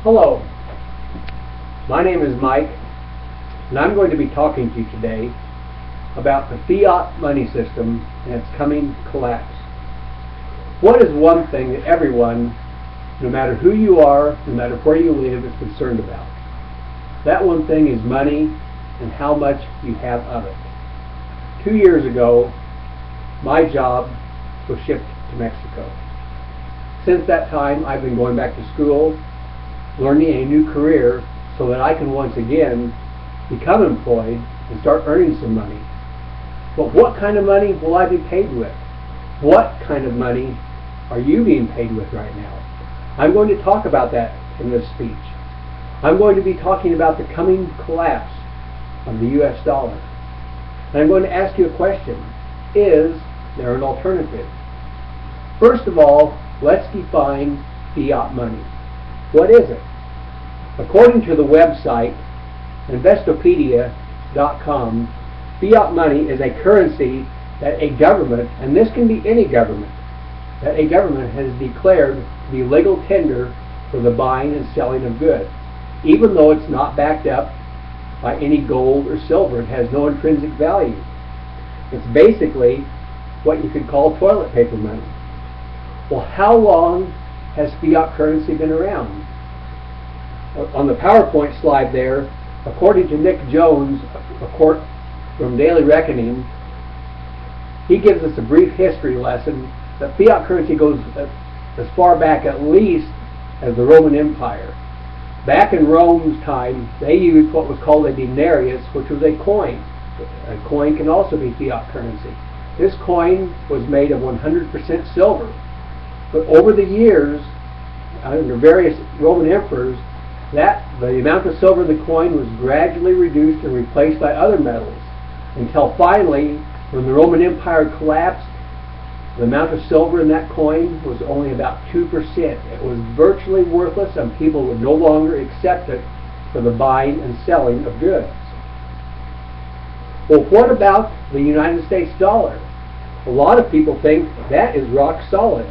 Hello, my name is Mike, and I'm going to be talking to you today about the Fiat Money System and its coming collapse. What is one thing that everyone, no matter who you are, no matter where you live, is concerned about? That one thing is money and how much you have of it. 2 years ago, my job was shipped to Mexico. Since that time, I've been going back to school, learning a new career so that I can once again become employed and start earning some money. But what kind of money will I be paid with? What kind of money are you being paid with right now? I'm going to talk about that in this speech. I'm going to be talking about the coming collapse of the US dollar. And I'm going to ask you a question. Is there an alternative? First of all, let's define fiat money. What is it? According to the website Investopedia.com, fiat money is a currency that a government, and this can be any government, that a government has declared to be legal tender for the buying and selling of goods. Even though it's not backed up by any gold or silver, it has no intrinsic value. It's basically what you could call toilet paper money. Well, how long has fiat currency been around? On the PowerPoint slide there, according to Nick Jones, from Daily Reckoning, he gives us a brief history lesson that fiat currency goes as far back at least as the Roman Empire. Back in Rome's time, they used what was called a denarius, which was a coin. A coin can also be fiat currency. This coin was made of 100% silver. But over the years, under various Roman emperors, the amount of silver in the coin was gradually reduced and replaced by other metals, until finally, when the Roman Empire collapsed, the amount of silver in that coin was only about 2%. It was virtually worthless, and people would no longer accept it for the buying and selling of goods. Well, what about the United States dollar? A lot of people think that is rock solid.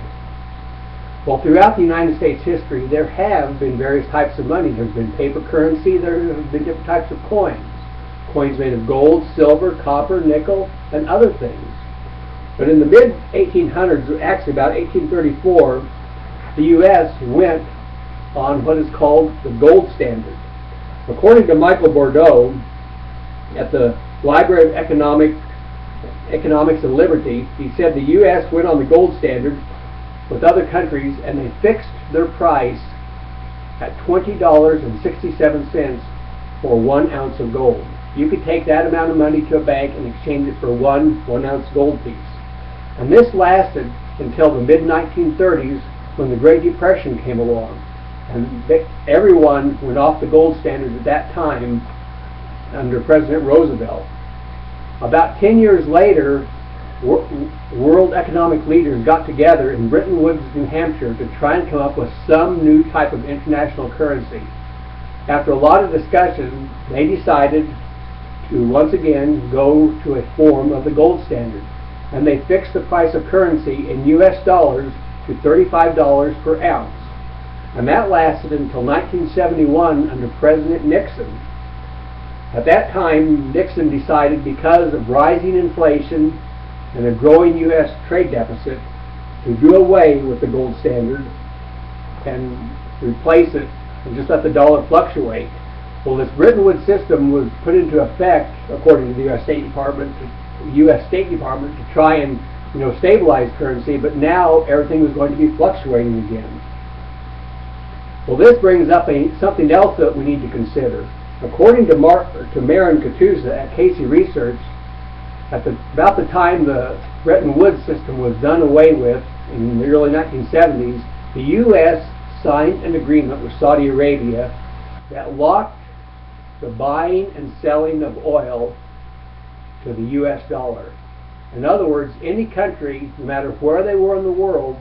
Well, throughout the United States history, there have been various types of money. There's been paper currency, there have been different types of coins. Coins made of gold, silver, copper, nickel, and other things. But in the mid-1800s, actually about 1834, the U.S. went on what is called the gold standard. According to Michael Bordeaux, at the Library of Economics and Liberty, he said the U.S. went on the gold standard with other countries, and they fixed their price at $20.67 for 1 ounce of gold. You could take that amount of money to a bank and exchange it for one ounce gold piece. And this lasted until the mid-1930s, when the Great Depression came along. And everyone went off the gold standard at that time under President Roosevelt. About 10 years later, world economic leaders got together in Bretton Woods, New Hampshire, to try and come up with some new type of international currency. After a lot of discussion, they decided to once again go to a form of the gold standard. And they fixed the price of currency in US dollars to $35 per ounce. And that lasted until 1971 under President Nixon. At that time, Nixon decided, because of rising inflation and a growing U.S. trade deficit, to do away with the gold standard and replace it and just let the dollar fluctuate. Well, this Bretton Woods system was put into effect, according to the U.S. State Department, to try and stabilize currency, but now everything was going to be fluctuating again. Well, this brings up something else that we need to consider. According to Marin Katusa at Casey Research, about the time the Bretton Woods system was done away with in the early 1970s, the U.S. signed an agreement with Saudi Arabia that locked the buying and selling of oil to the U.S. dollar. In other words, any country, no matter where they were in the world,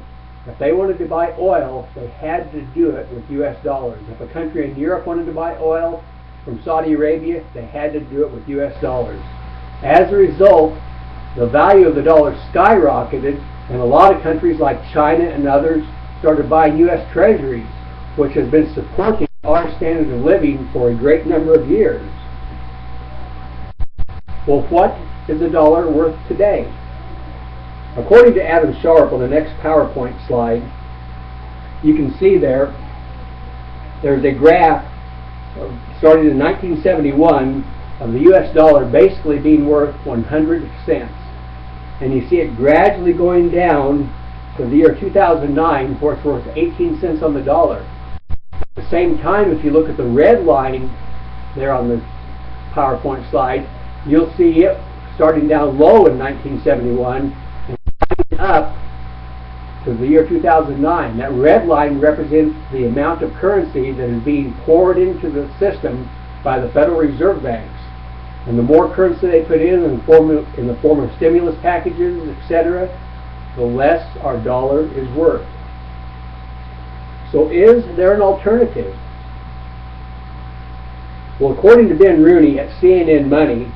if they wanted to buy oil, they had to do it with U.S. dollars. If a country in Europe wanted to buy oil from Saudi Arabia, they had to do it with U.S. dollars. As a result, the value of the dollar skyrocketed, and a lot of countries like China and others started buying U.S. treasuries, which has been supporting our standard of living for a great number of years. Well, what is a dollar worth today? According to Adam Sharp on the next PowerPoint slide, you can see there's a graph starting in 1971 of the US dollar basically being worth 100 cents. And you see it gradually going down to the year 2009 where it's worth 18 cents on the dollar. At the same time, if you look at the red line there on the PowerPoint slide, you'll see it starting down low in 1971 and climbing up to the year 2009. That red line represents the amount of currency that is being poured into the system by the Federal Reserve banks. And the more currency they put in the form of stimulus packages, etc., the less our dollar is worth. So is there an alternative? Well, according to Ben Rooney at CNN Money,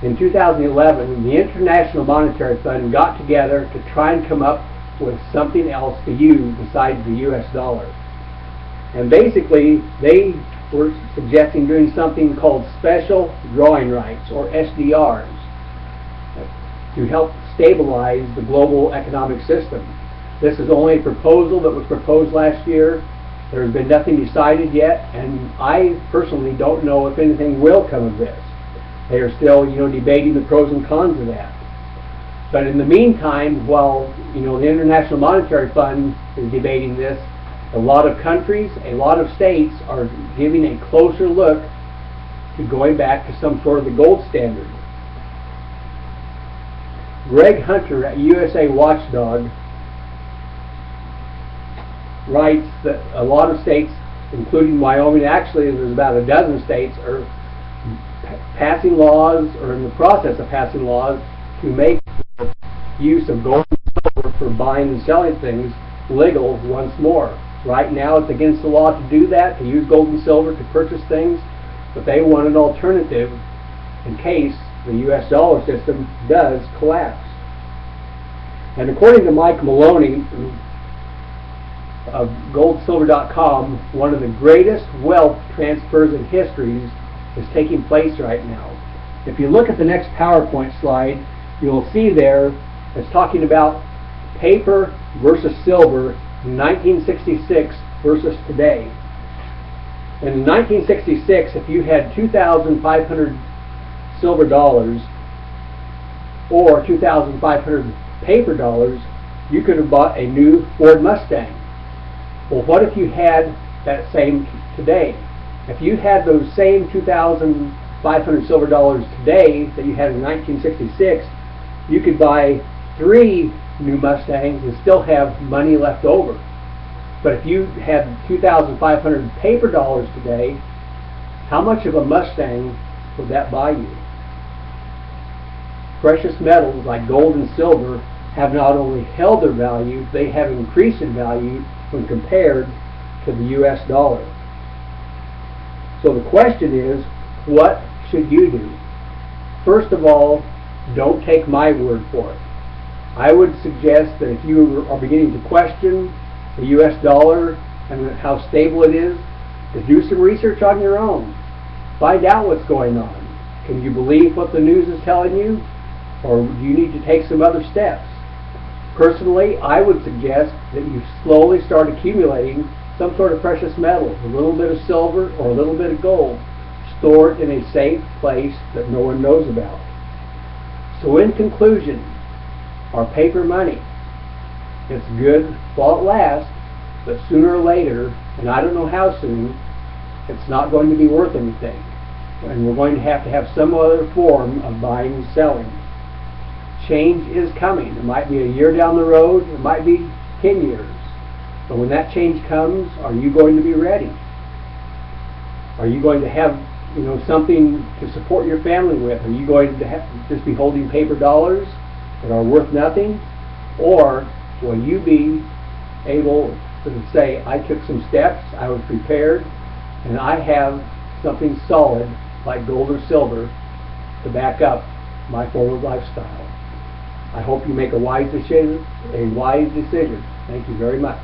in 2011, the International Monetary Fund got together to try and come up with something else to use besides the US dollar. And basically, they were suggesting doing something called special drawing rights, or SDRs, to help stabilize the global economic system. This is only a proposal that was proposed last year. There has been nothing decided yet, and I personally don't know if anything will come of this. They are still, debating the pros and cons of that. But in the meantime, while, the International Monetary Fund is debating this, a lot of countries, a lot of states are giving a closer look to going back to some sort of the gold standard. Greg Hunter at USA Watchdog writes that a lot of states, including Wyoming, actually there's about a dozen states, are passing laws or in the process of passing laws to make use of gold and silver for buying and selling things legal once more. Right now it's against the law to do that, to use gold and silver to purchase things, but they want an alternative in case the US dollar system does collapse. And according to Mike Maloney of goldsilver.com, one of the greatest wealth transfers in history is taking place right now. If you look at the next PowerPoint slide, you'll see there it's talking about paper versus silver in 1966 versus today. And in 1966, if you had 2,500 silver dollars or 2,500 paper dollars, you could have bought a new Ford Mustang. Well, what if you had that same today? If you had those same 2,500 silver dollars today that you had in 1966, you could buy 3 new Mustangs and still have money left over. But if you had 2,500 paper dollars today, how much of a Mustang would that buy you? Precious metals like gold and silver have not only held their value, they have increased in value when compared to the US dollar. So the question is, what should you do? First of all, don't take my word for it. I would suggest that if you are beginning to question the US dollar and how stable it is, to do some research on your own. Find out what's going on. Can you believe what the news is telling you? Or do you need to take some other steps? Personally, I would suggest that you slowly start accumulating some sort of precious metals, a little bit of silver or a little bit of gold. Store it in a safe place that no one knows about. So in conclusion, our paper money, it's good while it lasts, but sooner or later, and I don't know how soon, it's not going to be worth anything. And we're going to have some other form of buying and selling. Change is coming. It might be a year down the road, it might be 10 years. But when that change comes, are you going to be ready? Are you going to have something to support your family with? Are you going to just be holding paper dollars that are worth nothing? Or will you be able to say, I took some steps, I was prepared, and I have something solid like gold or silver to back up my forward lifestyle? I hope you make a wise decision. Thank you very much.